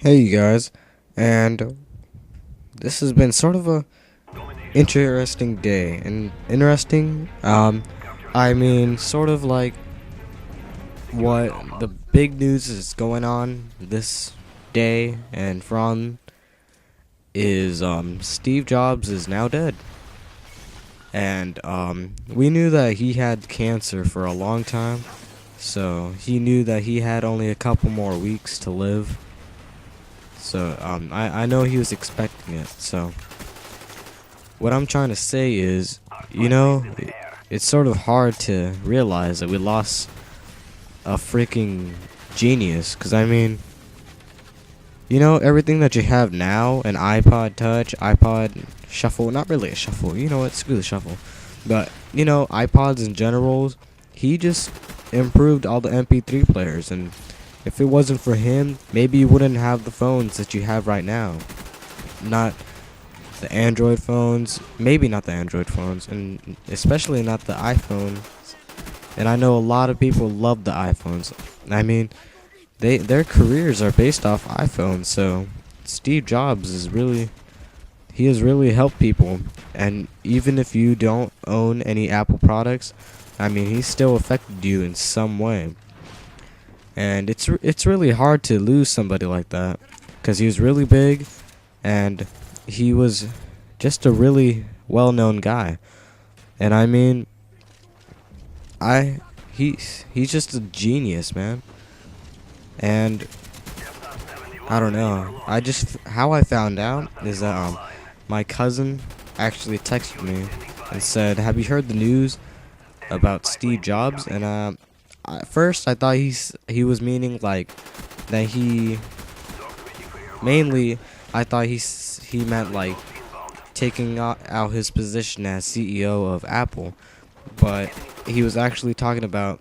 Hey you guys, and this has been sort of a interesting day, and interesting, I mean sort of like what the big news is going on this day and from is Steve Jobs is now dead. And we knew that he had cancer for a long time, so he knew that he had only a couple more weeks to live. So I know he was expecting it. So what I'm trying to say is, it's sort of hard to realize that we lost a freaking genius. Cause I mean, everything that you have now, an iPod Touch, iPod Shuffle, not really a shuffle. You know what? Screw the shuffle. But iPods in general, he just improved all the MP3 players, and if it wasn't for him, maybe you wouldn't have the phones that you have right now. Not the Android phones, maybe not the Android phones, and especially not the iPhone. And I know a lot of people love the iPhones. I mean, their careers are based off iPhones, so Steve Jobs he has really helped people. And even if you don't own any Apple products, I mean, he still affected you in some way. And it's really hard to lose somebody like that, because he was really big, and he was just a really well-known guy. And I mean, he's just a genius, man. And I don't know. How I found out is that my cousin actually texted me and said, "Have you heard the news about Steve Jobs?" And at first I thought he was meaning like that I thought he meant like taking out his position as CEO of Apple, but he was actually talking about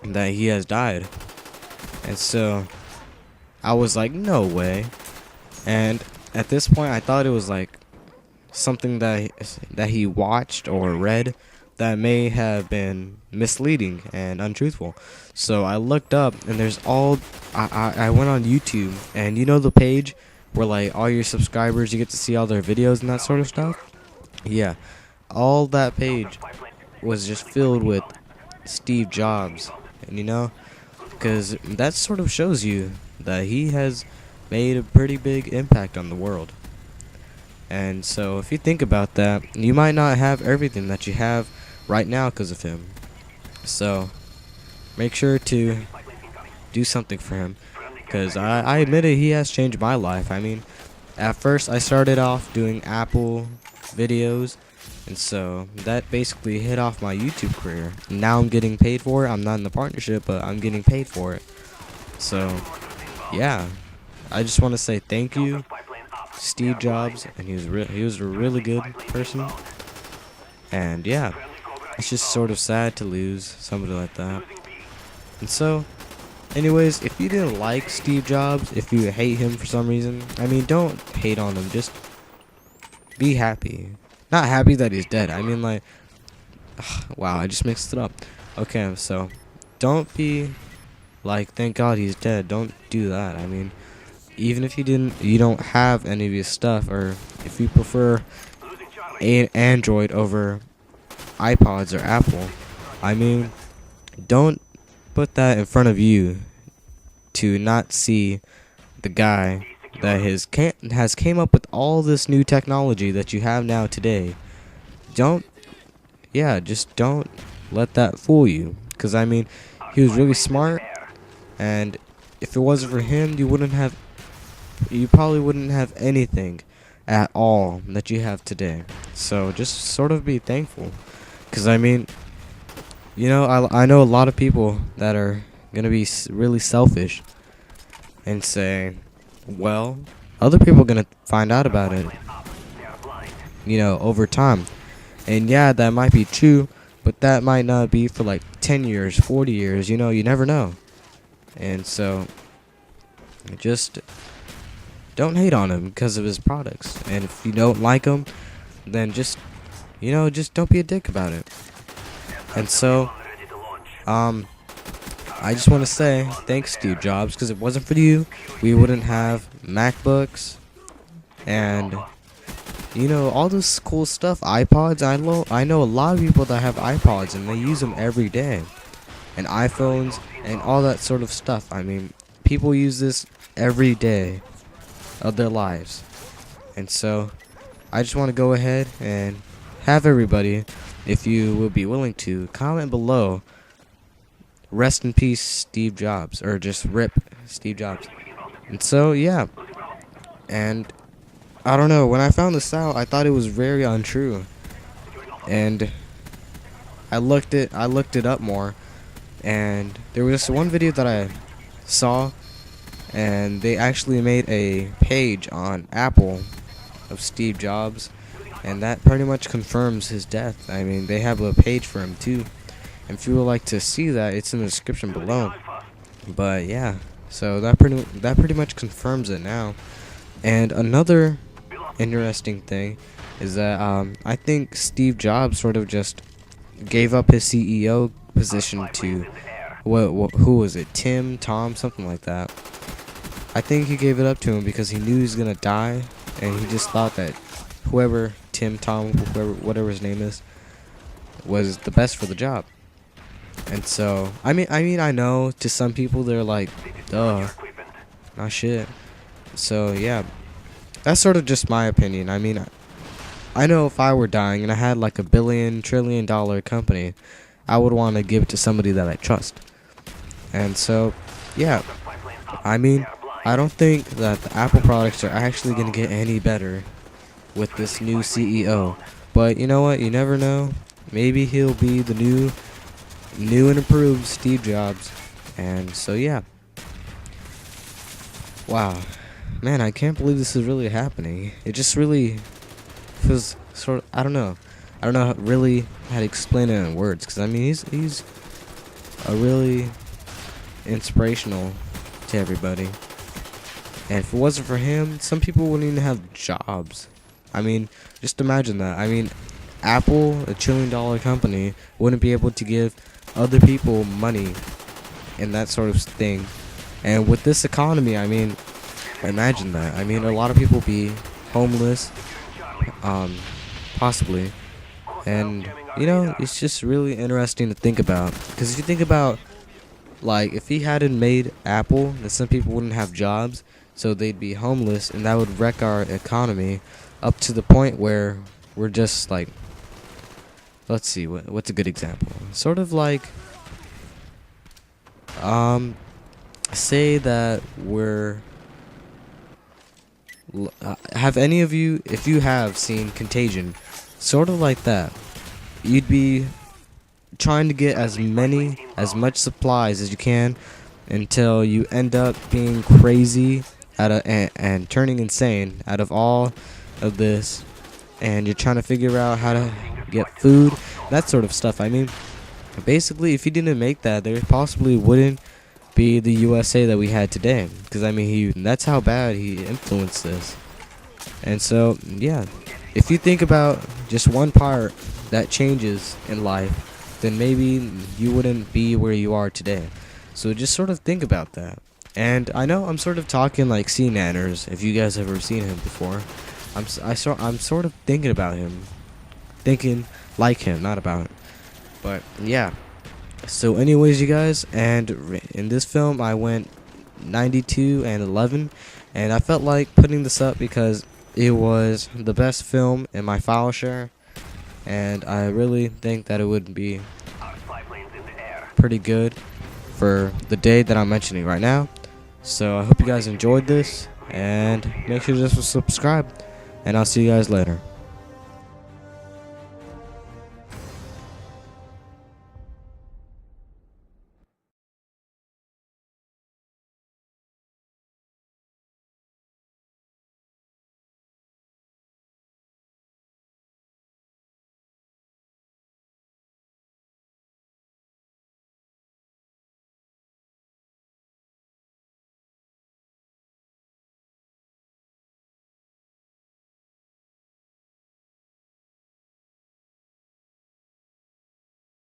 that he has died. And so I was like, no way. And at this point I thought it was like something that he watched or read that may have been misleading and untruthful. So I looked up, and there's I went on YouTube, and the page where like all your subscribers, you get to see all their videos and that sort of stuff. Yeah, all that page was just filled with Steve Jobs. And because that sort of shows you that he has made a pretty big impact on the world. And so if you think about that, you might not have everything that you have right now because of him. So make sure to do something for him, because I admit it, he has changed my life. I mean, at first I started off doing Apple videos, and so that basically hit off my YouTube career. Now I'm getting paid for it. I'm not in the partnership, but I'm getting paid for it. So yeah, I just want to say thank you, Steve Jobs, and he was a really good person. And yeah, it's just sort of sad to lose somebody like that. And so, anyways, if you didn't like Steve Jobs, if you hate him for some reason, I mean, don't hate on him. Just be happy. Not happy that he's dead. I mean, like, wow, I just mixed it up. Okay, so don't be like, thank God he's dead. Don't do that. I mean, even if you don't have any of his stuff, or if you prefer Android over iPods or Apple, I mean, don't put that in front of you to not see the guy that has came up with all this new technology that you have now today. Just don't let that fool you, because I mean, he was really smart, and if it wasn't for him, you probably wouldn't have anything at all that you have today. So just sort of be thankful, because I mean, I know a lot of people that are gonna be really selfish and say, well, other people are gonna find out about it, over time. And yeah, that might be true, but that might not be for like 10 years, 40 years. You never know. And so just don't hate on him because of his products. And if you don't like him, then just don't be a dick about it. And so I just want to say thanks, Steve Jobs, because it wasn't for you, we wouldn't have MacBooks and, you know, all this cool stuff. iPods. I know a lot of people that have iPods and they use them every day, and iPhones and all that sort of stuff. I mean, people use this every day of their lives. And so I just want to go ahead and have everybody, if you will be willing to, comment below, rest in peace Steve Jobs, or just RIP Steve Jobs. And so yeah, and I don't know, when I found this out, I thought it was very untrue, and I looked it up more, and there was this one video that I saw, and they actually made a page on Apple of Steve Jobs, and that pretty much confirms his death. I mean, they have a page for him too, and if you would like to see that, it's in the description below. But yeah, so that pretty much confirms it now. And another interesting thing is that I think Steve Jobs sort of just gave up his CEO position to who was it? Tom, something like that. I think he gave it up to him because he knew he was gonna die, and he just thought that whoever Tom, whatever his name is, was the best for the job. And so I mean I know to some people they're like, duh, not shit. So yeah, that's sort of just my opinion. I mean, I know if I were dying and I had like a trillion dollar company, I would want to give it to somebody that I trust. And so yeah, I mean, I don't think that the Apple products are actually going to get any better with this new CEO. But you know what? You never know. Maybe he'll be the new and improved Steve Jobs. And so yeah. Wow. Man, I can't believe this is really happening. It just really feels sort of, I don't know really how to explain it in words, because I mean he's a really inspirational to everybody. And if it wasn't for him, some people wouldn't even have jobs. I mean, just imagine that. I mean, Apple, $1 trillion company, wouldn't be able to give other people money and that sort of thing. And with this economy, I mean, imagine that. I mean, a lot of people be homeless, possibly. And, you know, it's just really interesting to think about. Because if you think about, like, if he hadn't made Apple, then some people wouldn't have jobs, so they'd be homeless, and that would wreck our economy up to the point where we're just like, let's see, what's a good example? Sort of like, say that we're, have any of you, if you have seen Contagion, sort of like that, you'd be trying to get as much supplies as you can until you end up being crazy and turning insane out of all of this, and you're trying to figure out how to get food, that sort of stuff. I mean, basically, if he didn't make that, there possibly wouldn't be the USA that we had today, because I mean that's how bad he influenced this. And so yeah, if you think about just one part that changes in life, then maybe you wouldn't be where you are today. So just sort of think about that. And I know I'm sort of talking like C Nanners, if you guys have ever seen him before. I'm sort of thinking about him, thinking like him, not about him. But yeah. So anyways, you guys, and in this film I went 92 and 11, and I felt like putting this up because it was the best film in my file share, and I really think that it would be pretty good for the day that I'm mentioning right now. So I hope you guys enjoyed this, and make sure to subscribe, and I'll see you guys later.